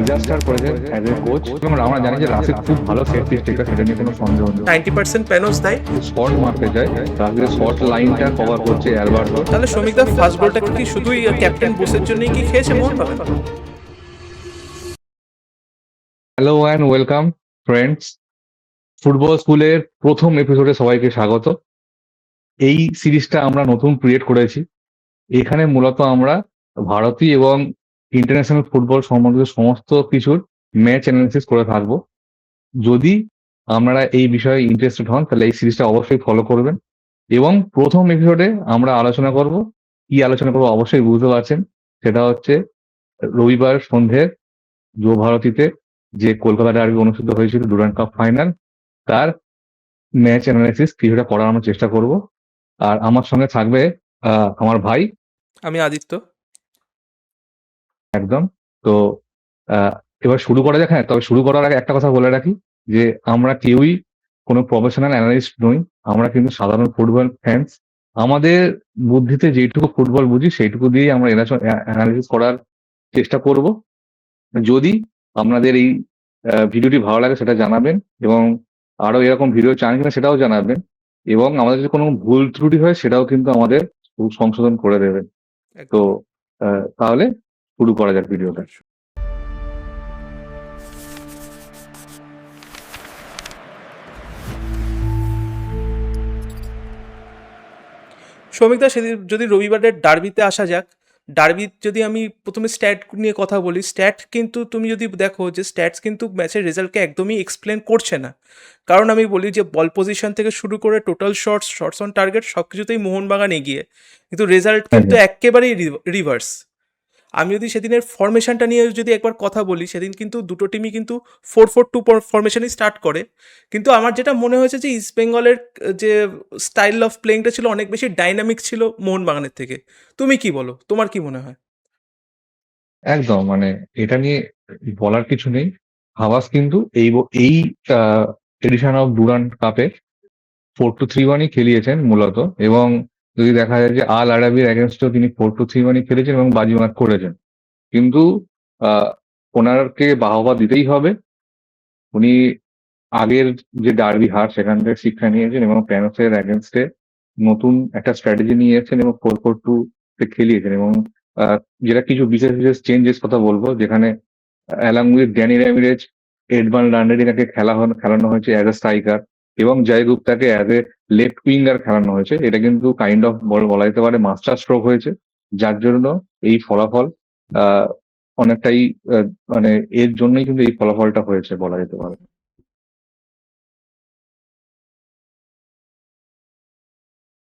Disaster করেছে as a coach, এবং আমরা জানি যে রাশিদ খুব ভালো সেট পিস টেকার, সেটা নিয়ে কোনো সন্দেহ নেই। 90% প্যানোস দেয়। শর্ট মারতে যায়, রাশিদের শর্ট লাইনটা কভার করছে অ্যালবার্টো। তাহলে শ্রমিকদা ফার্স্ট গোলটা কি শুধুই ক্যাপ্টেন বোসের জন্যই কি খেয়েছে Mohun Bagan? Hello and welcome friends, football স্কুলের প্রথম এপিসোডে সবাইকে স্বাগত। এই সিরিজটা আমরা নতুন ক্রিয়েট করেছি। এখানে মূলত আমরা ভারতীয় এবং ইন্টারন্যাশনাল ফুটবল সম্বন্ধিত সমস্ত কিছুর ম্যাচ অ্যানালিসিস করে থাকবো। যদি আপনারা এই বিষয়ে ইন্টারেস্টেড হন তাহলে এই সিরিজটা অবশ্যই ফলো করবেন। এবং প্রথম এপিসোডে আমরা আলোচনা করব, কি আলোচনা করবো অবশ্যই বুঝতে পারছেন, সেটা হচ্ছে রবিবার সন্ধ্যের যুব ভারতীতে যে কলকাতা ডার্বি অনুষ্ঠিত হয়েছিল ডুরান্ড কাপ ফাইনাল, তার ম্যাচ অ্যানালাইসিস কিছুটা করার আমরা চেষ্টা করব। আর আমার সঙ্গে থাকবে আমার ভাই। আমি আদিত্য। একদম। তো আহ, এবার শুরু করা যাক। হ্যাঁ, তবে শুরু করার আগে একটা কথা বলে রাখি যে আমরা কেউই কোনো প্রফেশনাল অ্যানালিস্ট নই, আমরা কিন্তু সাধারণ ফুটবল ফ্যান্স। আমাদের বুদ্ধিতে যেটুকু ফুটবল বুঝি সেইটুকু দিয়েই আমরা অ্যানালিসিস করার চেষ্টা করব। যদি আপনাদের এই ভিডিওটি ভালো লাগে সেটা জানাবেন, এবং আরো এরকম ভিডিও চান কিনা সেটাও জানাবেন, এবং আমাদের যদি কোনো ভুল ত্রুটি হয় সেটাও কিন্তু আমাদের সংশোধন করে দেবেন। তো তাহলে শুরু করা যাক ভিডিওটা। শ্রমিকদা, সেদিন যদি রবিবারের ডার্বিতে আসা যাক, ডার্বি যদি আমি প্রথমে স্ট্যাট নিয়ে কথা বলি, স্ট্যাট কিন্তু তুমি যদি দেখো যে স্ট্যাটস কিন্তু ম্যাচের রেজাল্টকে একদমই এক্সপ্লেন করছে না। কারণ আমি বলি যে বল পজিশন থেকে শুরু করে টোটাল শটস অন টার্গেট সব কিছুতেই মোহনবাগান এগিয়ে, কিন্তু রেজাল্ট কিন্তু একেবারেই রিভার্স। আমি যদি সেদিনের ফরমেশনটা নিয়ে যদি একবার কথা বলি, সেদিন কিন্তু দুটো টিমই কিন্তু 4-4-2 ফরমেশনই স্টার্ট করে। কিন্তু আমার যেটা মনে হয়েছে যে ইস্ট বেঙ্গলের যে স্টাইল অফ প্লেইংটা ছিল অনেক বেশি ডাইনামিক ছিল মোহনবাগানের থেকে। তুমি কি বলো, তোমার কি মনে হয়? একদম, মানে এটা নিয়ে বলার কিছু নেই। হাওয়াস কিন্তু এই এডিশন অফ ডুরান্ড কাপে 4-2-3-1 খেলিয়েছেন মূলত, এবং যদি দেখা যায় যে আল আরাবির অ্যাগেনস্টেও তিনি 4-2-3-1 খেলেছেন এবং বাজিমাত করেছেন। কিন্তু আহ ওনারকে বাহবা দিতেই হবে। উনি আগের যে ডার্বি হার সেখান থেকে শিক্ষা নিয়েছেন এবং প্যানোসের অ্যাগেনস্টে নতুন একটা স্ট্র্যাটেজি নিয়ে এসেছেন এবং 4-4-2 খেলিয়েছেন। এবং যেটা কিছু বিশেষ বিশেষ চেঞ্জেস কথা বলবো, যেখানে অ্যালং উইথ ড্যানি র্যামিরেজ, এডভান লান্ডেরিনাকে খেলানো হয়েছে অ্যাজ এ স্ট্রাইকার, এবং জয় গুপ্তাকে অ্যাজ এ লেফট উইঙ্গার খেলানো হয়েছে। এটা কিন্তু কাইন্ড অফ বলা যেতে পারে মাস্টার স্ট্রোক হয়েছে, যার জন্য এই ফলাফল আহ অনেকটাই মানে এর জন্যই কিন্তু এই ফলাফলটা হয়েছে বলা যেতে পারে।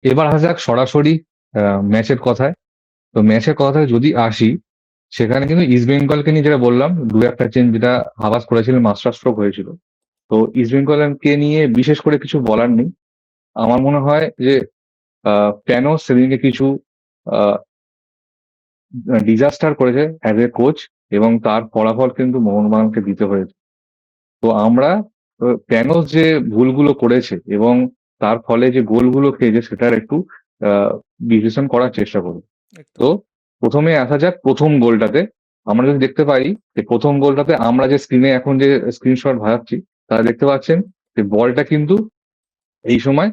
এবার আসা যাক সরাসরি ম্যাচের কথায়। তো ম্যাচের কথায় যদি আসি, সেখানে কিন্তু ইস্ট বেঙ্গলকে নিয়ে যেটা বললাম, দু একটা চেঞ্জ যেটা হাবাস করেছিলেন, মাস্টার স্ট্রোক হয়েছিল। তো ইস্ট বেঙ্গলকে নিয়ে বিশেষ করে কিছু বলার নেই। আমার মনে হয় যে কেন সেদিনকে কিছু ডিজাস্টার করেছে অ্যাজ এ কোচ, এবং তার ফলাফল কিন্তু মোহনবাগানকে দিতে হয়েছে। তো আমরা প্যানোস যে ভুলগুলো করেছে এবং তার ফলে যে গোলগুলো খেয়েছে সেটার একটু বিশ্লেষণ করার চেষ্টা করব। তো প্রথমে আসা যাক প্রথম গোলটাতে। আমরা যদি দেখতে পাই যে প্রথম গোলটাতে আমরা যে স্ক্রিনে এখন যে স্ক্রিনশট ভাজাচ্ছি, তারা দেখতে পাচ্ছেন যে বলটা কিন্তু এই সময়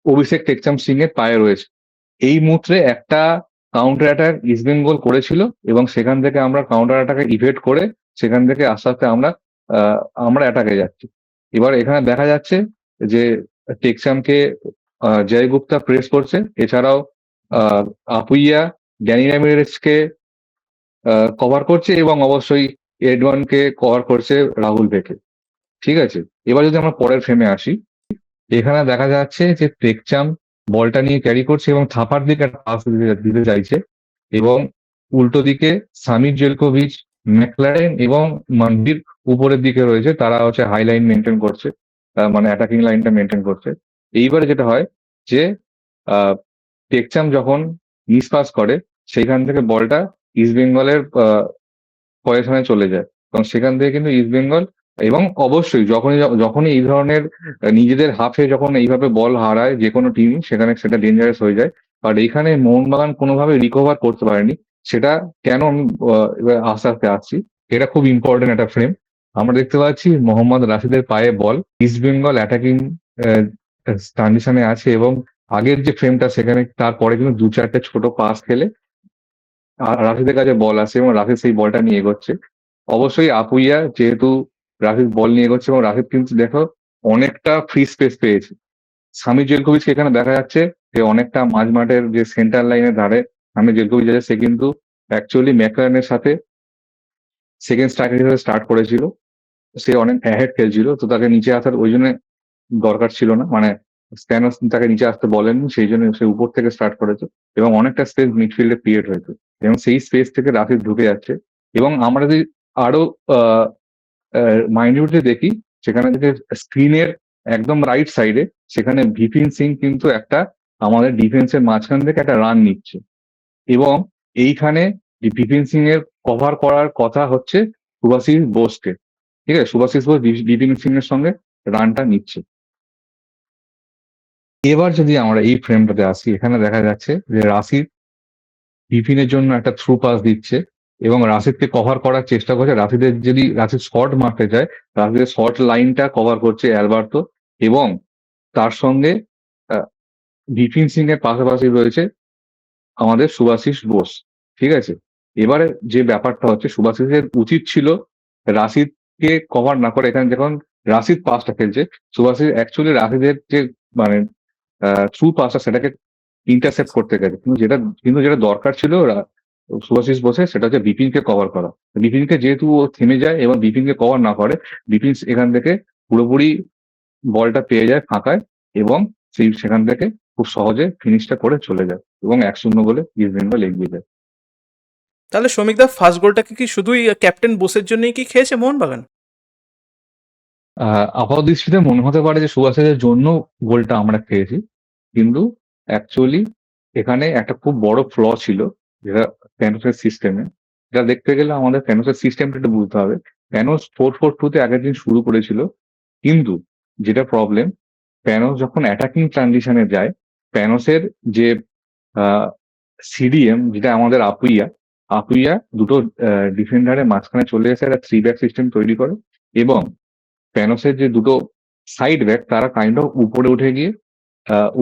অভিষেক টেকচাম সিং এর পায়ে রয়েছে। এই মুহূর্তে একটা কাউন্টার অ্যাটাক ইস্ট বেঙ্গল করেছিল, এবং সেখান থেকে আমরা কাউন্টার অ্যাটাকে ইভেট করে সেখান থেকে আস্তে আস্তে আমরা অ্যাটাকে যাচ্ছি। এবার এখানে দেখা যাচ্ছে যে টেকচামকে জয় গুপ্তা প্রেস করছে, এছাড়াও আপুইয়া ড্যানি র্যামিরেজকে কভার করছে, এবং অবশ্যই এডওয়ানকে কভার করছে রাহুল বেকে। ঠিক আছে, এবার যদি আমরা পরের ফ্রেমে আসি, এখানে দেখা যাচ্ছে যে টেকচাম বলটা নিয়ে ক্যারি করছে এবং থাপার দিকে একটা পাস দিতে চাইছে, এবং উল্টো দিকে সামির জেলকোভিচ, ম্যাকলারেন এবং মন্দির উপরের দিকে রয়েছে, তারা হচ্ছে হাই লাইন মেনটেন করছে, মানে অ্যাটাকিং লাইনটা মেনটেন করছে। এইবারে যেটা হয় যে টেকচাম যখন মিস পাস করে, সেখান থেকে বলটা ইস্ট বেঙ্গলের পজিশনে চলে যায়, এবং সেখান থেকে কিন্তু ইস্ট বেঙ্গল, এবং অবশ্যই যখনই এই ধরনের নিজেদের হাফে যখন এইভাবে বল হারায় যে কোনো টিমই, সেখানে সেটা ডেঞ্জারাস হয়ে যায়। বাট এইখানে মোহনবাগান কোনোভাবে রিকভার করতে পারেনি। সেটা কেন আমি এবার আস্তে আস্তে আসছি। এটা খুব ইম্পর্টেন্ট একটা ফ্রেম। আমরা দেখতে পাচ্ছি মোহাম্মদ রাশিদের পায়ে বল, ইস্ট বেঙ্গল অ্যাটাকিং কন্ডিশনে আছে, এবং আগের যে ফ্রেমটা সেখানে তারপরে কিন্তু দু চারটে ছোট পাস খেলে রাশিদের কাছে বল আসে এবং রাশিদ সেই বলটা নিয়ে এগোচ্ছে। অবশ্যই আপুইয়া যেহেতু রাশিদ বল নিয়ে এগোচ্ছে, এবং রাশিদ কিন্তু দেখো অনেকটা ফ্রি স্পেস পেয়েছে। সামি জেলকোভিচকে এখানে দেখা যাচ্ছে যে অনেকটা মাঝ মাঠের যে সেন্টার লাইনের ধারে সামি জেলকোভিচ আছে, সে কিন্তু অ্যাকচুয়ালি ম্যাকলারেনের সাথে সেকেন্ড স্ট্রাইকার হিসেবে স্টার্ট করেছিল। সে অনেক অ্যাহেড খেলছিল, তো তাকে নিচে আসার ওই জন্য দরকার ছিল না, মানে স্প্যানার্স তাকে নিচে আসতে বলেননি, সেই জন্য সে উপর থেকে স্টার্ট করেছে এবং অনেকটা স্পেস মিডফিল্ডে ক্রিয়েট হয়েছে এবং সেই স্পেস থেকে রাশিদ ঢুকে যাচ্ছে। এবং আমরা যদি আরো মাইনিউটলি দেখি, সেখানে থেকে স্ক্রিনের একদম রাইট সাইডে সেখানে ভিপিন সিং কিন্তু একটা আমাদের ডিফেন্সের মাঝখান থেকে একটা রান নিচ্ছে, এবং এইখানে বিপিন সিং এর কভার করার কথা হচ্ছে সুভাশিস বোসকে। ঠিক আছে, সুভাশিস বোস বিপিন সিং এর সঙ্গে রানটা নিচ্ছে। এবার যদি আমরা এই ফ্রেমটাতে আসি, এখানে দেখা যাচ্ছে যে রাশিদ বিপিনের জন্য একটা থ্রু পাস দিচ্ছে এবং রাশিদকে কভার করার চেষ্টা করছে। রাশিদের যদি রাশিদ শর্ট মারতে যায়, রাশিদের শর্ট লাইনটা কভার করছে অ্যালবার্তো, এবং তার সঙ্গে আহ, বিপিন সিং এর পাশাপাশি রয়েছে আমাদের সুভাশিস বোস। ঠিক আছে, এবারে যে ব্যাপারটা হচ্ছে সুভাশিসের উচিত ছিল রাশিদকে কভার না করে, এখানে যখন রাশিদ পাসটা খেলছে, সুভাশিস অ্যাকচুয়ালি রাশিদের যে মানে থ্রু পাসটা সেটাকে ইন্টারসেপ্ট করতে গেছে, কিন্তু যেটা দরকার ছিল সুভাশিস বোসের, সেটা হচ্ছে বিপিনকে কভার করা। বিপিনকে যেহেতু ও থেমে যায় এবং বিপিনকে কভার না করে, বিপিন এখান থেকে পুরোপুরি বলটা পেয়ে যায় ফাঁকায়, এবং সেখান থেকে খুব সহজে ফিনিশটা করে চলে যায় এবং 1-0 গোলে ইস্ট বেঙ্গল এগিয়ে যায়। তাহলে শ্রমিকদা ফার্স্ট গোলটাকে কি শুধুই ক্যাপ্টেন বোসের জন্যই কি খেয়েছে মোহনবাগান? আপাত দৃষ্টিতে মনে হতে পারে যে সুভাষের জন্য গোলটা আমরা খেয়েছি, কিন্তু অ্যাকচুয়ালি এখানে একটা খুব বড় ফ্ল ছিল যেটা প্যানোসের সিস্টেমে। এটা দেখতে গেলে আমাদের প্যানোসের সিস্টেমটা একটু বুঝতে হবে। প্যানোস 4-4-2 তে আগের দিন শুরু করেছিল, কিন্তু যেটা প্রবলেম, প্যানোস যখন অ্যাটাকিং ট্রানজিশনে যায়, প্যানোসের যে সিডিএম যেটা আমাদের আপুইয়া দুটো ডিফেন্ডারের মাঝখানে চলে এসে একটা 3 ব্যাক সিস্টেম তৈরি করে, এবং প্যানোসের যে দুটো সাইড ব্যাক তারা কাইন্ড অফ উপরে উঠে গিয়ে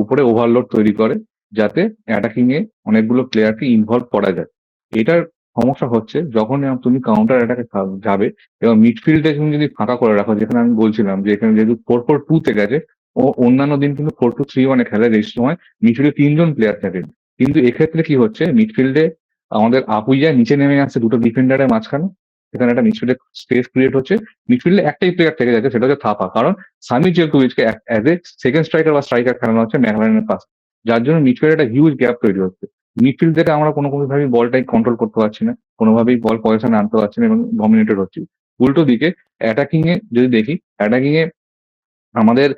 উপরে ওভারলোড তৈরি করে, যাতে অ্যাটাকিং এ অনেকগুলো প্লেয়ারকে ইনভলভ করা যায়। এটার সমস্যা হচ্ছে যখন তুমি কাউন্টার অ্যাটাকে যাবে এবং মিডফিল্ডে তুমি যদি ফাঁকা করে রাখো, যেখানে আমি বলছিলাম যে এখানে যেহেতু 4-4-2 তে গেছে, ও অন্যান্য দিন কিন্তু 4-2-3-1 খেলে, এই সময় মিডফিল্ডে 3 জন প্লেয়ার থাকেন। কিন্তু এক্ষেত্রে কি হচ্ছে, মিডফিল্ডে আমাদের আপুইয়া নিচে নেমে আসছে দুটো ডিফেন্ডারের মাঝখানে, এখানে একটা মিডফিল্ডে স্পেস ক্রিয়েট হচ্ছে। মিডফিল্ডে একটাই প্লেয়ার থেকে যাচ্ছে, সেটা হচ্ছে থাপা, কারণ সামি জেলকোভিচকে অ্যাজ এ সেকেন্ড স্ট্রাইকার বা স্ট্রাইকার খেলানো হচ্ছে ম্যাকলারেনের পাস, যার জন্য মিডফিল্ডে একটা হিউজ গ্যাপ তৈরি হচ্ছে। মিডফিল্ড থেকে আমরা কোনোভাবেই বলটাই কন্ট্রোল করতে পারছি না, কোনোভাবেই বল পজিশনে আনতে পারছি না এবং ডমিনেটেড হচ্ছি। উল্টো দিকে অ্যাটাকিং এ যদি দেখি, অ্যাটাকিং এ আমাদের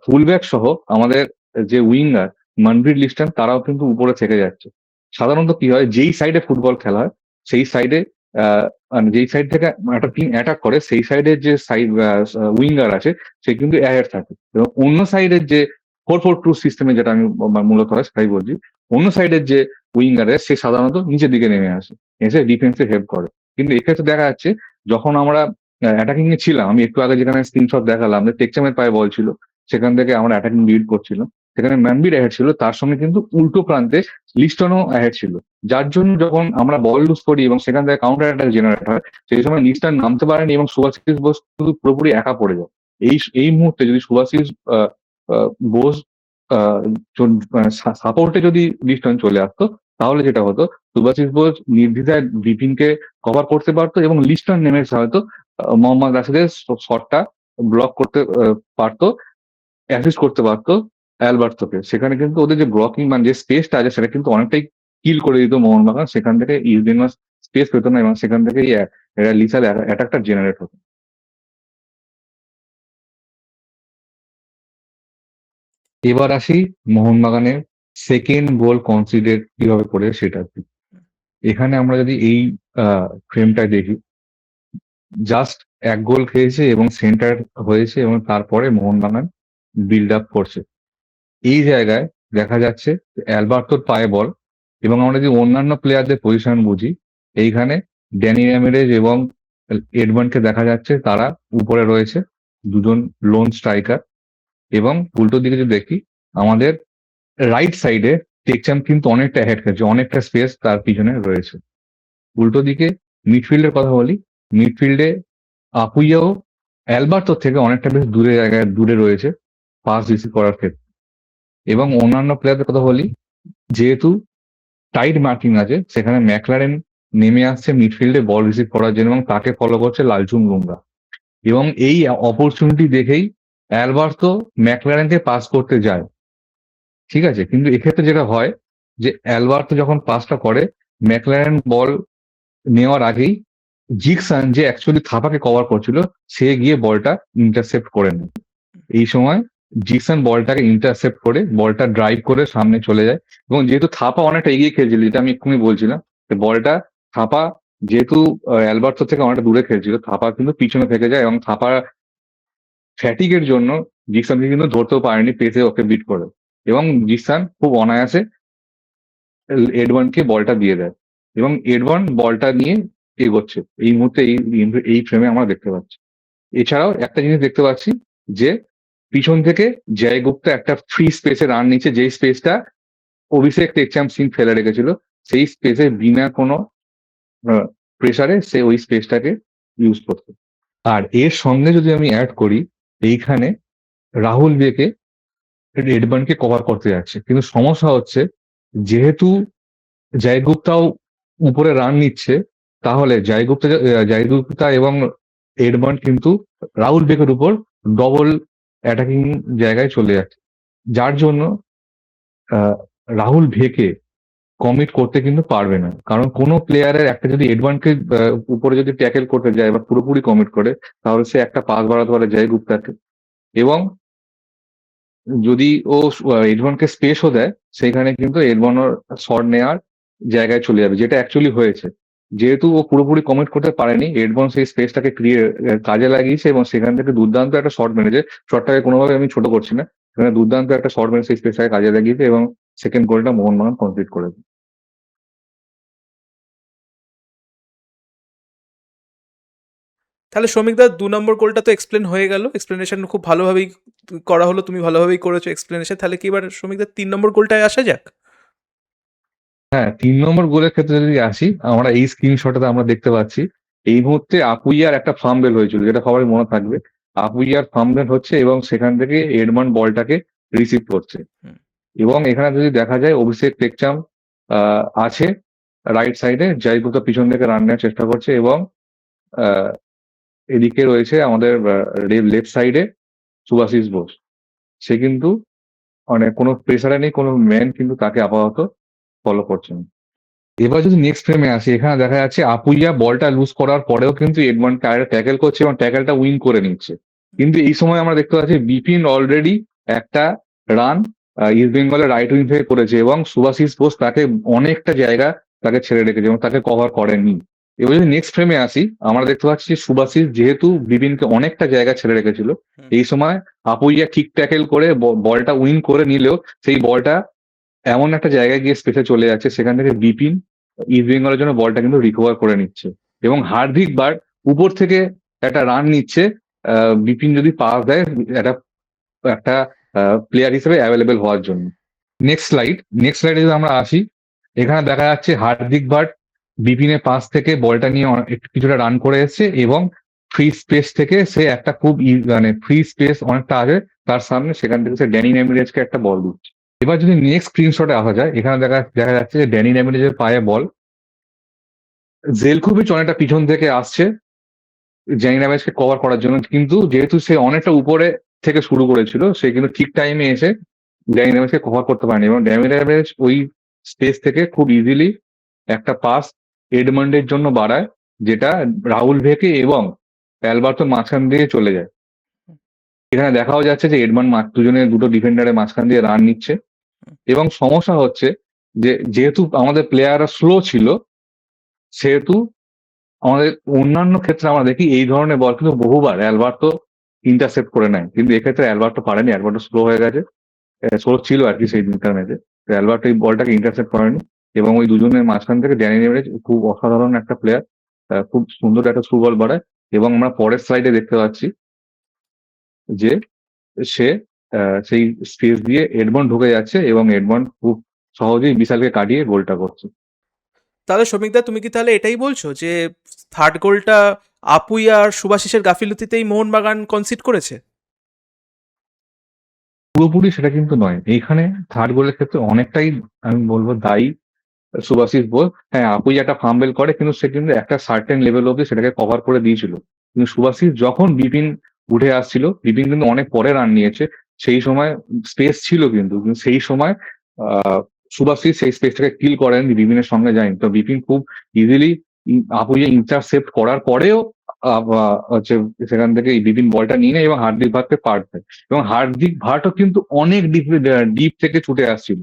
ফুলব্যাক সহ আমাদের যে উইঙ্গার মনপ্রীত লিস্টন, তারাও কিন্তু উপরে থেকে যাচ্ছে। সাধারণত কি হয়, যেই সাইডে ফুটবল খেলা হয় সেই সাইডে মানে যেই সাইড থেকে একটা টিম অ্যাটাক করে, সেই সাইডের যে সাইড উইঙ্গার আছে সে কিন্তু অ্যাহেড থাকে, এবং অন্য সাইডের যে 4-4-2 সিস্টেমে যেটা আমি মূলত হয় সেটাই বলছি, অন্য সাইডের যে উইঙ্গার সে সাধারণত নিচের দিকে নেমে আসে, এসে ডিফেন্সে হেল্প করে। কিন্তু এক্ষেত্রে দেখা যাচ্ছে যখন আমরা অ্যাটাকিং এ ছিলাম, আমি একটু আগে যেখানে স্ক্রিনশট দেখালাম যে টেকচামের পায়ে বল ছিল, সেখান থেকে আমরা অ্যাটাকিং লিড করছিলাম, সেখানে ম্যানবির অ্যাহেড ছিল, তার সঙ্গে কিন্তু উল্টো প্রান্তে লিস্টনও অ্যাহেড ছিল, যার জন্য যখন আমরা বল লুজ করি এবং সেখান থেকে কাউন্টার অ্যাটাক জেনারেট হয়, সেই সময় লিস্টন নামতে পারেনি এবং সুভাশিস বোস কিন্তু পুরোপুরি একা পড়ে যায়। এই মুহূর্তে যদি সুভাশিস বোস সাপোর্টে যদি লিস্টন চলে আসতো, তাহলে যেটা হতো, সুভাশিস বোস নির্দ্বিধায় বিপিনকে কভার করতে পারতো এবং লিস্টন নেমে হয়তো মোহাম্মদ রাশিদের শটটা ব্লক করতে পারতো, অ্যাসিস্ট করতে পারতো অ্যালবার্তোকে। সেখানে কিন্তু ওদের যে ব্লকিং মানে যে স্পেসটা আছে সেটা কিন্তু অনেকটাই কিল করে দিত মোহনবাগান, সেখান থেকে ইস্ট বেঙ্গল স্পেস পেতো না এবং সেখান থেকেই লিসাল অ্যাটাকটা জেনারেট হতো। এবার আসি মোহনবাগানের সেকেন্ড গোল কনসিডার কিভাবে করে সেটা। এখানে আমরা যদি এই ফ্রেমটা দেখি, জাস্ট এক গোল খেয়েছে এবং সেন্টার হয়েছে এবং তারপরে মোহনবাগান বিল্ড আপ করছে। এই জায়গায় দেখা যাচ্ছে অ্যালবার্টোর পায়ে বল, এবং আমরা যদি অন্যান্য প্লেয়ারদের পজিশন বুঝি, এইখানে ড্যানি র্যামিরেজ এবং এডবার্নকে দেখা যাচ্ছে তারা উপরে রয়েছে, দুজন লোন স্ট্রাইকার। এবং উল্টো দিকে যদি দেখি, আমাদের রাইট সাইডে টেকচাম কিন্তু অনেকটা হেড খেলছে, অনেকটা স্পেস তার পিছনে রয়েছে। উল্টো দিকে মিডফিল্ডের কথা বলি, মিডফিল্ডে আপুইয়াও অ্যালবার্টোর থেকে অনেকটা বেশ দূরে রয়েছে পাস রিসিভ করার ক্ষেত্রে। এবং অন্যান্য প্লেয়ারদের কথা বলি, যেহেতু টাইট মার্কিং আছে, সেখানে ম্যাকলারেন নেমে আসছে মিডফিল্ডে বল রিসিভ করার জন্য এবং তাকে ফলো করছে লালচুং লুঙ্গা। এবং এই অপরচুনিটি দেখেই অ্যালবার্তো ম্যাকলারেনকে পাস করতে যায়, ঠিক আছে। কিন্তু এক্ষেত্রে যেটা হয় যে অ্যালবার্তো যখন পাসটা করে, ম্যাকলারেন বল নেওয়ার আগেই জিকসান, যে অ্যাকচুয়ালি থাপাকে কভার করছিল, সে গিয়ে বলটা ইন্টারসেপ্ট করে নেয়। এই সময় জিকসান বলটাকে ইন্টারসেপ্ট করে বলটা ড্রাইভ করে সামনে চলে যায়। এবং যেহেতু থাপা অনেকটা এগিয়ে খেলছিল, যেটা আমি এক্ষুনি বলছিলাম, যে বলটা থাপা যেহেতু অ্যালবার্তো থেকে অনেকটা দূরে খেলছিল, থাপা কিন্তু পিছনে থেকে যায় এবং থাপা ফ্যাটিকের জন্য জিকসানকে কিন্তু ধরতেও পারেনি, পেসে ওকে বিট করে। এবং জিকসান খুব অনায়াসে এডওয়ানকে বলটা দিয়ে দেয় এবং এডওয়ান বলটা নিয়ে এগোচ্ছে। এই মুহূর্তে এই ফ্রেমে আমরা দেখতে পাচ্ছি। এছাড়াও একটা জিনিস দেখতে পাচ্ছি যে পিছন থেকে জয় গুপ্তা একটা ফ্রি স্পেসে রান নিচ্ছে, যেই স্পেসটা অভিষেক টেকচাম সিং ফেলে রেখেছিল। সেই স্পেসে বিনা কোনো প্রেসারে সে ওই স্পেসটাকে ইউজ করছে। আর এর সঙ্গে যদি আমি অ্যাড করি, এইখানে রাহুল বেকে এডবার্নকে কভার করতে যাচ্ছে, কিন্তু সমস্যা হচ্ছে যেহেতু জয়গুপ্তাও উপরে রান নিচ্ছে, তাহলে জয়গুপ্তা এবং এডবার্ন কিন্তু রাহুল বেকের উপর ডবল অ্যাটাকিং জায়গায় চলে যাচ্ছে, যার জন্য রাহুল ভেকে কমিট করতে কিন্তু পারবে না। কারণ কোনো প্লেয়ারের একটা যদি এডভান্সকে উপরে যদি ট্যাকেল করতে যায় বা পুরোপুরি কমিট করে, তাহলে সে একটা পাস বাড়াতে পারে জয়গুপ্তাকে। এবং যদি ও এডভান্সকে স্পেসও দেয়, সেখানে কিন্তু এডভান্স শট নেওয়ার জায়গায় চলে যাবে, যেটা অ্যাকচুয়ালি হয়েছে। যেহেতু ও পুরোপুরি কমিট করতে পারেনি, এডভান্স সেই স্পেসটাকে কাজে লাগিয়েছে এবং সেখান থেকে দুর্দান্ত একটা শট মেরেছে। শটটাকে কোনোভাবে আমি ছোট করছি না, সেখানে দুর্দান্ত একটা শট মেরে সেই স্পেসটাকে কাজে লাগিয়েছে এবং সেকেন্ড গোলটা মোহনবাগান কমপ্লিট করেছে। তাহলে শ্রমিকদা 2 নম্বর গোলটা তো এক্সপ্লেন হয়ে গেল, এক্সপ্লেনেশন খুব ভালোভাবেই করা হলো, তুমি ভালোভাবেই করেছো এক্সপ্লেনেশন। তাহলে কি এবার শ্রমিকদা 3 নম্বর গোলটায় আসা যাক? হ্যাঁ, 3 নম্বর গোলের ক্ষেত্রে যদি আসি, আমরা এই স্ক্রিনশটে আমরা দেখতে পাচ্ছি এই মুহূর্তে আপুইয়ার একটা ফাম্বেল হয়েছিল, যেটা সবারই মনে থাকবে। আপুইয়ার ফাম্বেল হচ্ছে এবং সেখান থেকে এডমান বলটাকে রিসিভ করছে। হুম। এবং এখানে যদি দেখা যায় অভিষেক টেকচাম আছে রাইট সাইডে, জয়গুপ্তা পিছন থেকে রান নেওয়ার চেষ্টা করছে এবং আহ, এদিকে রয়েছে আমাদের লেফট সাইডে সুভাশিস বোস। সে কিন্তু মানে কোনো প্রেসারে নেই, কোনো ম্যান কিন্তু তাকে আপাতত ফলো করছে না। এবার যদি নেক্সট ফ্রেমে আসি, এখানে দেখা যাচ্ছে আপুইয়া বলটা লুজ করার পরেও কিন্তু এডমন্ড ট্যাকেল করছে এবং ট্যাকেলটা উইন করে নিচ্ছে। কিন্তু এই সময় আমরা দেখতে পাচ্ছি বিপিন অলরেডি একটা রান ইস্ট বেঙ্গলের রাইট উইং থেকে করেছে এবং সুভাশিস বোস তাকে অনেকটা জায়গা তাকে ছেড়ে রেখেছে এবং তাকে কভার করেনি। এবার যদি নেক্সট ফ্রেমে আসি, আমরা দেখতে পাচ্ছি যে সুভাশিস যেহেতু বিপিনকে অনেকটা জায়গা ছেড়ে রেখেছিল, এই সময় আপুইয়া ঠিক ট্যাকেল করে বলটা উইন করে নিলেও সেই বলটা এমন একটা জায়গায় গিয়ে স্পেসে চলে যাচ্ছে, সেখান থেকে বিপিন ইস্ট বেঙ্গলের জন্য বলটা কিন্তু রিকভার করে নিচ্ছে এবং হার্দিক বার উপর থেকে একটা রান নিচ্ছে। বিপিন যদি পাস দেয় একটা একটা প্লেয়ার হিসেবে অ্যাভেলেবেল হওয়ার জন্য। নেক্সট স্লাইডে যদি আমরা আসি, এখানে দেখা যাচ্ছে হার্দিক ভাট বিপিনের পাস থেকে বলটা নিয়ে কিছুটা রান করে এসেছে এবং ফ্রি স্পেস থেকে সে একটা খুব মানে ফ্রি স্পেস অনেকটা আছে তার সামনে, সেখান থেকে সে ড্যানি র্যামিরেজকে একটা বল দিচ্ছে। এবার যদি নেক্সট স্ক্রিনশটে আসা যায়, এখানে দেখা যাচ্ছে যে ড্যানি র্যামিরেজের পায়ে বল, জেলকোভিচ অনেকটা পিছন থেকে আসছে ড্যানি র্যামিরেজকে কভার করার জন্য, কিন্তু যেহেতু সে অনেকটা উপরে থেকে শুরু করেছিল, সে কিন্তু ঠিক টাইমে এসে ড্যানি র্যামিরেজকে কভার করতে পারেনি এবং ড্যানি র্যামিরেজ ওই স্পেস থেকে খুব ইজিলি একটা পাস এডমন্ডের জন্য বাড়ায়, যেটা রাহুল ভেকে এবং অ্যালবার্টোর মাঝখান দিয়ে চলে যায়। এখানে দেখাও যাচ্ছে যে এডমন্ড দুটো ডিফেন্ডারের মাঝখান দিয়ে রান নিচ্ছে এবং সমস্যা হচ্ছে যে যেহেতু আমাদের প্লেয়াররা স্লো ছিল, সেহেতু আমাদের অন্যান্য ক্ষেত্রে আমরা দেখি এই ধরনের বল কিন্তু বহুবার অ্যালবার্টো ইন্টারসেপ্ট করে নেয়, কিন্তু এক্ষেত্রে অ্যালবার্টো পারেনি, অ্যালবার্টো স্লো হয়ে গেছে, স্লো ছিল আর কি সেই দিনকার ম্যাচে। অ্যালবার্টো এই বলটাকে ইন্টারসেপ্ট করেনি এবং ওই দুজনের মাঝখান থেকে ড্যানি রেমিরেজ খুব অসাধারণ একটা প্লেয়ার, খুব সুন্দর একটা থ্রু বল বাড়ায়, এবং আমরা পরের স্লাইডে দেখতে পাচ্ছি যে সে সেই স্পেস দিয়ে এডমন্ড ঢুকে যাচ্ছে এবং এডমন্ড খুব সহজেই বিশালকে কাটিয়ে গোলটা করছে। তাহলে শ্রমিকদা তুমি কি তাহলে এটাই বলছো যে থার্ড গোলটা আপুই আর সুভাশিসের গাফিলতিতেই মোহনবাগান কনসিড করেছে? পুরোপুরি সেটা কিন্তু নয়, এইখানে থার্ড গোলের ক্ষেত্রে অনেকটাই আমি বলবো দায়ী সুভাশিস বোস। হ্যাঁ, আপুই একটা ফাম্বেল করে, কিন্তু সে কিন্তু একটা সার্টেন লেভেল অব্দি সেটাকে কভার করে দিয়েছিল। কিন্তু সুভাশিস যখন বিপিন উঠে আসছিল, বিপিন কিন্তু অনেক পরে রান নিয়েছে, সেই সময় স্পেস ছিল, কিন্তু সেই সময় আহ সুভাশিস সেই স্পেসটাকে কিল করেন, বিপিনের সঙ্গে যায়নি। তো বিপিন খুব ইজিলি আপুইয়ে ইন্টারসেপ্ট করার পরেও হচ্ছে সেখান থেকে এই বিপিন বলটা নিয়ে নেয় এবং হার্দিক ভাটকে পার দেয়, এবং হার্দিক ভাটও কিন্তু অনেক ডিপ থেকে ছুটে আসছিল।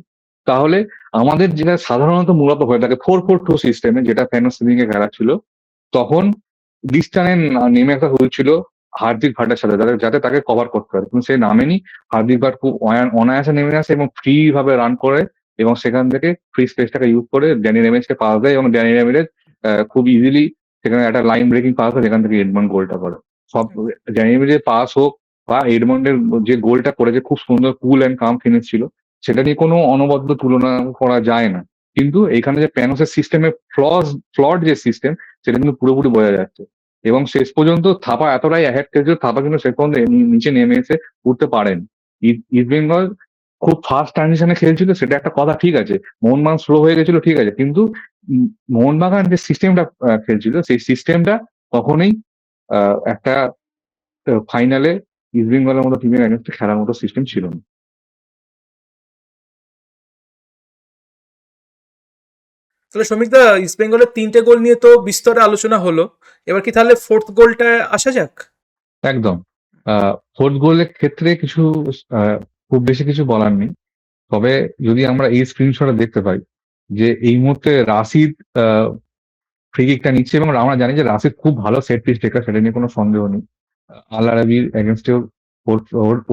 তাহলে আমাদের যেটা সাধারণত মূলত হয়ে থাকে 4-4-2 সিস্টেমে, যেটা ফ্যানো সিলিং এ খেলা ছিল, তখন ডিস্টানে নেমে আসা হয়েছিল হার্দিক ভাটের সাথে, যাতে তাকে কভার করতে পারে, কিন্তু সে নামেনি। হার্দিক ভাট খুব অনায়াসে নেমে আসে এবং ফ্রি ভাবে রান করে, এবং সেখান থেকে ফ্রি স্পেসটাকে ইউজ করে ড্যানি রেমেজকে পাস দেয়, এবং ড্যানি রেমেজ খুব ইজিলি সেখানে একটা লাইন ব্রেকিং পাস হয়, যেখান থেকে এডমন্ড গোলটা করে। সব ড্যানি রেমেজের পাস হোক বা এডমন্ডের যে গোলটা করেছে, খুব সুন্দর কুল অ্যান্ড কাম ফিনিশ ছিল, সেটা নিয়ে কোনো অনবদ্য তুলনা করা যায় না। কিন্তু এখানে যে প্যানোসের সিস্টেমের ফ্লড যে সিস্টেম, সেটা কিন্তু পুরোপুরি বোঝা যাচ্ছে। এবং শেষ পর্যন্ত থাপা এতটাই অ্যাহেড খেলছিল, থাপা কিন্তু শেষ পর্যন্ত নিচে নেমে এসে উঠতে পারেন। ইস্ট বেঙ্গল খুব ফাস্ট ট্রানজিশনে খেলছিল, সেটা একটা কথা, ঠিক আছে। মোহনবাগান স্লো হয়ে গেছিল, ঠিক আছে, কিন্তু মোহনবাগান যে সিস্টেমটা খেলছিল, সেই সিস্টেমটা কখনোই একটা ফাইনালে ইস্ট বেঙ্গলের মতো টিমের এগেনস্টে খেলার মতো সিস্টেম ছিল না। তাহলে শ্রমিকদা ইস্ট বেঙ্গলের 3টে গোল নিয়ে তো বিস্তরে আলোচনা হলো, এবার কি তাহলে ফোর্থ গোলটা আসা যাক? একদম। ফোর্থ গোলের ক্ষেত্রে কিছু আহ, খুব বেশি কিছু বলার নেই। তবে যদি আমরা এই স্ক্রিনশটে দেখতে পাই যে এই মুহূর্তে রাশিদ ফ্রি কিকটা নিচ্ছে, এবং আমরা জানি যে রাশিদ খুব ভালো সেট পিস টেকার, সেটা নিয়ে কোনো সন্দেহ নেই। আল আরাবির এগেনস্টেও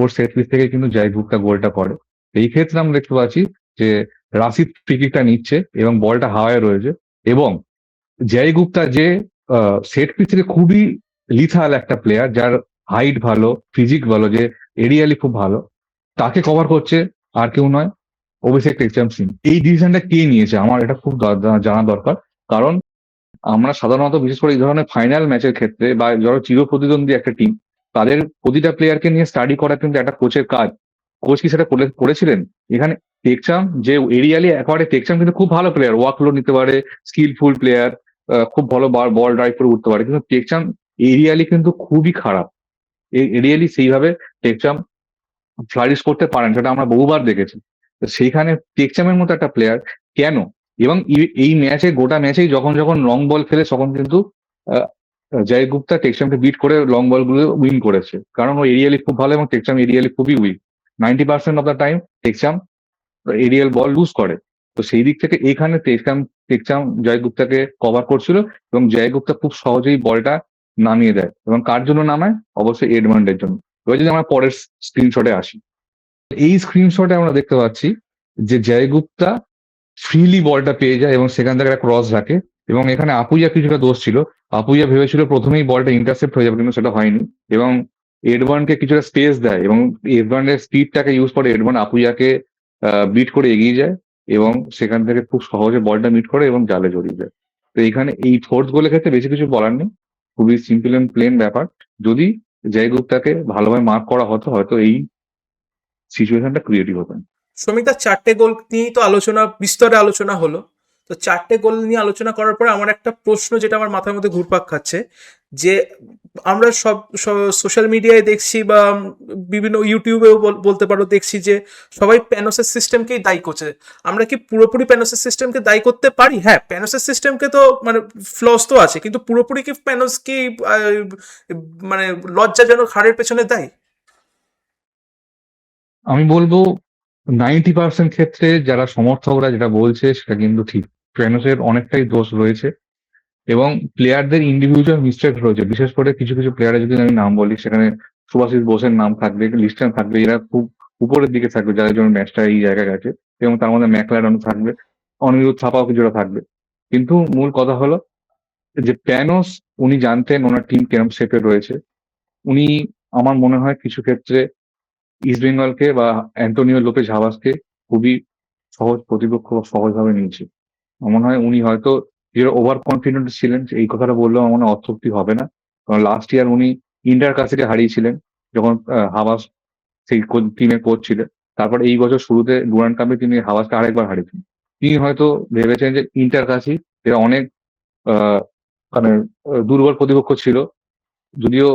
ওর সেট পিস থেকে কিন্তু জয় গুপ্তা গোলটা করে। এই ক্ষেত্রে আমরা দেখতে পাচ্ছি যে রাশিদ ফ্রি কিকটা নিচ্ছে এবং বলটা হাওয়ায় রয়েছে, এবং জয় গুপ্তা যে সেট পিস থেকে খুবই লিথাল একটা প্লেয়ার, যার হাইট ভালো, ফিজিক ভালো, যে এরিয়ালি খুব ভালো, তাকে কভার করছে আর কেউ নয়, অভিষেক টেকচাম সিং। এই ডিসিশনটা কে নিয়েছে আমার এটা খুব জানা দরকার। কারণ আমরা সাধারণত বিশেষ করে এই ধরনের ফাইনাল ম্যাচের ক্ষেত্রে বা যারা চির প্রতিদ্বন্দ্বী একটা টিম, তাদের প্রতিটা প্লেয়ারকে নিয়ে স্টাডি করা কিন্তু একটা কোচের কাজ। কোচ কি সেটা করেছিলেন এখানে? টেকচাম যে এরিয়ালি একেবারে, টেকচাম কিন্তু খুব ভালো প্লেয়ার, ওয়ার্কলোড নিতে পারে, স্কিলফুল প্লেয়ার, খুব ভালো বল ড্রাইভ করে উঠতে পারে, কিন্তু টেকচাম এরিয়ালি কিন্তু খুবই খারাপ। এরিয়ালি সেইভাবে টেকচাম ফ্লারিশ করতে পারেন, সেটা আমরা বহুবার দেখেছি। তো সেইখানে টেকচামের মতো একটা প্লেয়ার কেন? এবং এই ম্যাচে, গোটা ম্যাচেই যখন যখন লং বল খেলে, তখন কিন্তু আহ, জয় গুপ্তা টেকচামকে বিট করে লং বল গুলো উইন করেছে, কারণ ও এরিয়ালি খুব ভালো এবং টেকচাম এরিয়ালি খুবই উইক। 90% অফ দ্য টাইম টেকচাম এরিয়াল বল লুজ করে। তো সেই দিক থেকে এইখানে টেকচাম টেকচাম জয় গুপ্তাকে কভার করছিল, এবং জয় গুপ্তা খুব সহজেই বলটা নামিয়ে দেয়, এবং কার জন্য নামায়? অবশ্যই এডমন্ডের জন্য। এবার যদি আমরা পরের স্ক্রিনশটে আসি, এই স্ক্রিনশটে আমরা দেখতে পাচ্ছি যে জয়গুপ্তা ফ্রিলি বলটা পেয়ে যায় এবং সেখান থেকে একটা ক্রস রাখে, এবং এখানে আপুইয়া কিছুটা দোষ ছিল। আপুইয়া ভেবেছিল প্রথমেই বলটা ইন্টারসেপ্ট হয়ে যাবে, কিন্তু সেটা হয়নি, এবং এডভানকে কিছুটা স্পেস দেয়, এবং এডভানের স্পিডটাকে ইউজ করে এডভান আপুইয়াকে বিট করে এগিয়ে যায়, এবং সেখান থেকে খুব সহজে বলটা মিট করে এবং জালে জড়িয়ে যায়। তো এখানে এই ফোর্থ গোলের ক্ষেত্রে বেশি কিছু বলার নেই, খুবই সিম্পল এন্ড প্লেন ব্যাপার। যদি জয়গুপ্তাকে ভালোভাবে মার্ক করা হতো, হয়তো এই সিচুয়েশনটা ক্রিয়েটিভ হতো না। শ্রমিকদা 4টে গোল নিয়েই তো আলোচনা, বিস্তরে আলোচনা হলো। তো 4টে গোল নিয়ে আলোচনা করার পরে আমার একটা প্রশ্ন যেটা আমার মাথার মধ্যে ঘুরপাক খাচ্ছে, যে আমরা সব সোশ্যাল মিডিয়ায় দেখছি বা বিভিন্ন ইউটিউবেও বলতে পারো দেখছি যে সবাই প্যানোসের সিস্টেমকেই দায়ী করছে। আমরা কি পুরোপুরি প্যানোসের সিস্টেমকে দায়ী করতে পারি? হ্যাঁ, প্যানোসের সিস্টেমকে তো মানে ফ্লস তো আছে, কিন্তু পুরোপুরি কি প্যানোস কি মানে লজ্জাজনক হারের পেছনে দায়ী? আমি বলবো 90% ক্ষেত্রে যারা সমর্থকরা যেটা বলছে সেটা কিন্তু ঠিক। ট্রেনসের অনেকটাই দোষ রয়েছে, এবং প্লেয়ারদের ইন্ডিভিজুয়াল মিস্টেক রয়েছে। বিশেষ করে কিছু কিছু প্লেয়ারের যদি আমি নাম বলি, সেখানে সুভাষিস বোসের নাম থাকবে, লিস্টন থাকবে, এরা খুব উপরের দিকে থাকবে যাদের জন্য ম্যাচটা এই জায়গায় গেছে, এবং তার মধ্যে ম্যাকলারেনও থাকবে, অনিরুদ্ধ থাপাও কিছুটা থাকবে। কিন্তু মূল কথা হলো যে প্যানোস উনি জানতেন ওনার টিম কেরম শেপে রয়েছে। উনি আমার মনে হয় কিছু ক্ষেত্রে ইস্ট বেঙ্গলকে বা অ্যান্টোনিও লোপেজ হাবাসকে খুবই সহজ প্রতিপক্ষ বা সহজভাবে নিয়েছে। আমার মনে হয় উনি হয়তো যে ওভার কনফিডেন্ট ছিলেন এই কথাটা বললেও আমার মনে হয় অত্যুক্তি হবে না। কারণ লাস্ট ইয়ার উনি ইন্টার কাসিকে হারিয়েছিলেন যখন হাবাস সেই টিমের কোচ ছিলেন। তারপর এই বছর শুরুতে ডুরান্ড কাপে তিনি হাবাসকে আরেকবার হারিয়েছেন। তিনি হয়তো ভেবেছেন যে ইন্টার কাসি এরা অনেক আহ, মানে দুর্বল প্রতিপক্ষ ছিল, যদিও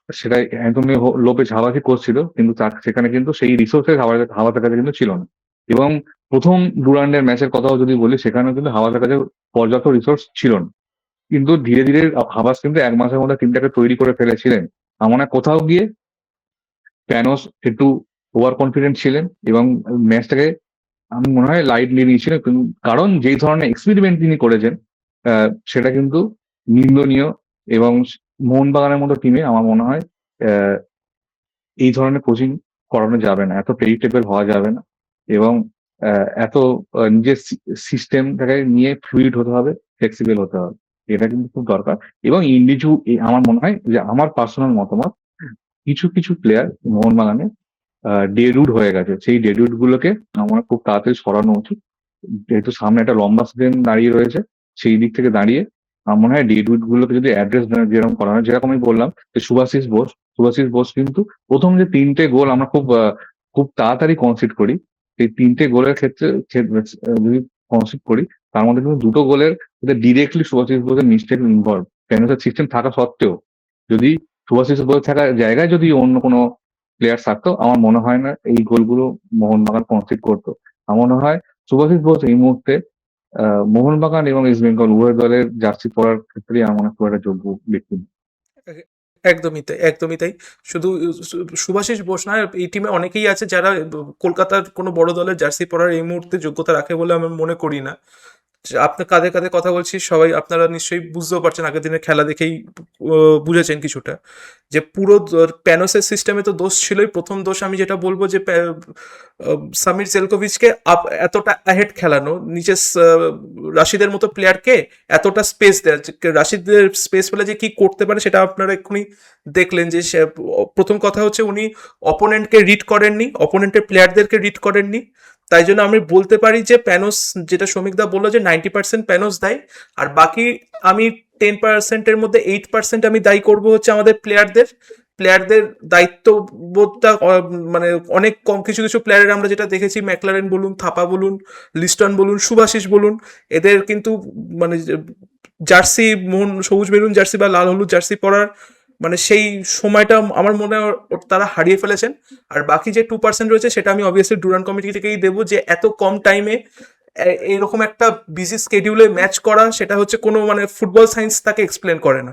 সেটা অ্যান্টনি লোপেজ হাবাসই কোচ ছিল, কিন্তু তার সেখানে কিন্তু সেই রিসোর্সেস হাওয়াতের কাছে কিন্তু ছিল না। এবং প্রথম ডুরান্ডের ম্যাচের কথাও যদি বলি সেখানেও কিন্তু হাওয়াতের কাছে পর্যাপ্ত রিসোর্স ছিল না। কিন্তু ধীরে ধীরে হাবাস কিন্তু 1 মাসের মধ্যে টিমটাকে তৈরি করে ফেলেছিলেন। আমার মনে হয় কোথাও গিয়ে প্যানোস একটু ওভার কনফিডেন্ট ছিলেন এবং ম্যাচটাকে আমি মনে হয় লাইটলি নিয়েছিলেন, কারণ যেই ধরনের এক্সপেরিমেন্ট তিনি করেছেন সেটা কিন্তু নিন্দনীয়। এবং মোহনবাগানের মতো টিমে আমার মনে হয় আহ, এই ধরনের কোচিং করানো যাবে না, এত প্রেডিক্টেবল হওয়া যাবে না। এবং এত নিজের সিস্টেমটাকে নিয়ে ফ্লুইড হতে হবে, ফ্লেক্সিবল হতে হবে। এটা কিন্তু খুব দরকার। এবং আমার মনে হয় যে আমার পার্সোনাল মতামত, কিছু কিছু প্লেয়ার মোহনবাগানে ডেডউড হয়ে গেছে, সেই ডেডউড গুলোকে আমার খুব তাড়াতাড়ি সরানো উচিত। যেহেতু সামনে একটা লম্বা সিজন দাঁড়িয়ে রয়েছে, সেই দিক থেকে দাঁড়িয়ে আমার মনে হয় ডেডউড গুলোকে যদি অ্যাড্রেস যেরকম করা হয়, যেরকম আমি বললাম যে সুভাশিস বোস কিন্তু প্রথম যে 3টে গোল আমরা খুব তাড়াতাড়ি কনসিড করি, সেই 3টে গোলের ক্ষেত্রে যদি কনসিড করি, তার মধ্যে কিন্তু 2টো গোলের ডিরেক্টলি সুভাশিস বোসের মিস্টেক ইনভলভ। প্যানোসের সিস্টেম থাকা সত্ত্বেও যদি সুভাশিস বোস থাকার জায়গায় যদি অন্য কোনো প্লেয়ার থাকতো, আমার মনে হয় না এই গোলগুলো মোহনবাগান কনসিড করতো। আমার মনে হয় সুভাশিস বোস এই মুহূর্তে মোহনবাগান এবং ইস্ট বেঙ্গল উভয় দলের জার্সি পরার ক্ষেত্রেই আমার মনে হয় খুব একটা যোগ্য ব্যক্তি না। একদমই তাই, একদমই তাই। শুধু শুভাশিস বোস না, এই টিমে অনেকেই আছে যারা কলকাতার কোনো বড় দলের জার্সি পরার এই মুহূর্তে যোগ্যতা রাখে বলে আমি মনে করি না। আপনার কাঁধে কাঁধে কথা বলছি, সবাই আপনারা নিশ্চয়ই বুঝতেও পারছেন, আগের দিনের খেলা দেখেই বুঝেছেন কিছুটা, যে পুরো প্যানোসের সিস্টেমে তো দোষ ছিলই। প্রথম দোষ আমি যেটা বলবো যে সামির জেলকোভিচকে এতটা অ্যাহেড খেলানো, নিচে রাশিদের মতো প্লেয়ারকে এতটা স্পেস দেওয়া, রাশিদের স্পেস পেলে যে কি করতে পারে সেটা আপনারা এক্ষুনি দেখলেন। যে প্রথম কথা হচ্ছে উনি অপোনেন্টকে রিড করেননি, অপোনেন্টের প্লেয়ারদেরকে রিড করেননি। তাই জন্য আমি বলতে পারি যে প্যানোস, যেটা শ্রমিকদা বললো যে 90% প্যানোস দায়ী, আর বাকি আমি 10%-এর মধ্যে 8% আমি দায়ী করব হচ্ছে আমাদের প্লেয়ারদের দায়িত্ববোধটা। মানে অনেক কম, কিছু কিছু প্লেয়ারের আমরা যেটা দেখেছি, ম্যাকলারেন বলুন, থাপা বলুন, লিস্টন বলুন, সুভাশিস বলুন, এদের কিন্তু মানে জার্সি, সবুজ মেরুন জার্সি বা লাল হলুদ জার্সি পরার মানে সেই সময়টা আমার মনে হয় তারা হারিয়ে ফেলেছেন। আর বাকি যে 2% রয়েছে সেটা আমি অবভিয়াসলি ডুরান্ড কমিটি থেকেই দেবো, যে এত কম টাইমে এরকম একটা বিজি স্কেডিউলে ম্যাচ করা, সেটা হচ্ছে কোনো মানে ফুটবল সায়েন্স তাকে এক্সপ্লেন করে না।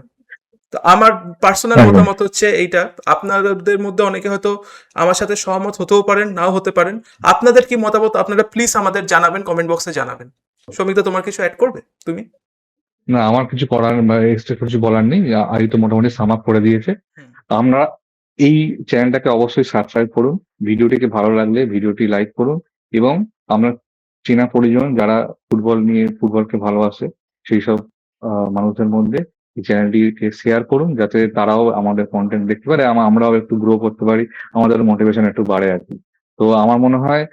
তো আমার পার্সোনাল একদম। মতামত হচ্ছে এইটা। আপনাদের মধ্যে অনেকে হয়তো আমার সাথে সহমত হতেও পারেন, নাও হতে পারেন। আপনাদের কি মতামত আপনারা প্লিজ আমাদের জানাবেন, কমেন্ট বক্সে জানাবেন। সৌমিকদা, তোমার কিছু অ্যাড করবে তুমি? না, আমার কিছু করার বা এক্সট্রা কিছু বলার নেই, আই তো মোটামুটি সাম আপ করে দিয়েছে। হুম। আমরা এই চ্যানেলটাকে অবশ্যই সাবস্ক্রাইব করুন, ভিডিওটিকে ভালো লাগলে ভিডিওটি লাইক করুন, এবং আমরা চেনা পরিজন যারা ফুটবলকে ভালোবাসে সেই সব মানুষদের মধ্যে এই চ্যানেলটিকে শেয়ার করুন, যাতে তারাও আমাদের কন্টেন্ট দেখতে পারে, আমরাও একটু গ্রো করতে পারি, আমাদের মোটিভেশন একটু বাড়ে আর কি। তো আমার মনে হয়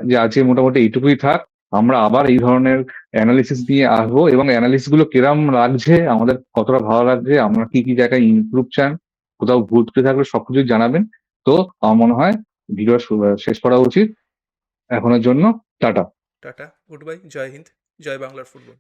যে আজকে মোটামুটি এইটুকুই থাক। আমরা আবার এই ধরনের অ্যানালিসিস নিয়ে আসবো, এবং অ্যানালিসিস গুলো কিরম লাগছে, আমাদের কতটা ভালো লাগছে, আমরা কি কি জায়গায় ইমপ্রুভ চান, কোথাও ভুল ত্রুটি থাকলে সবকিছুই জানাবেন। তো আমার মনে হয় ভিডিও শেষ করা উচিত। এখনের জন্য টাটা। টাটা, গুড বাই, জয় হিন্দ, জয় বাংলার ফুটবল।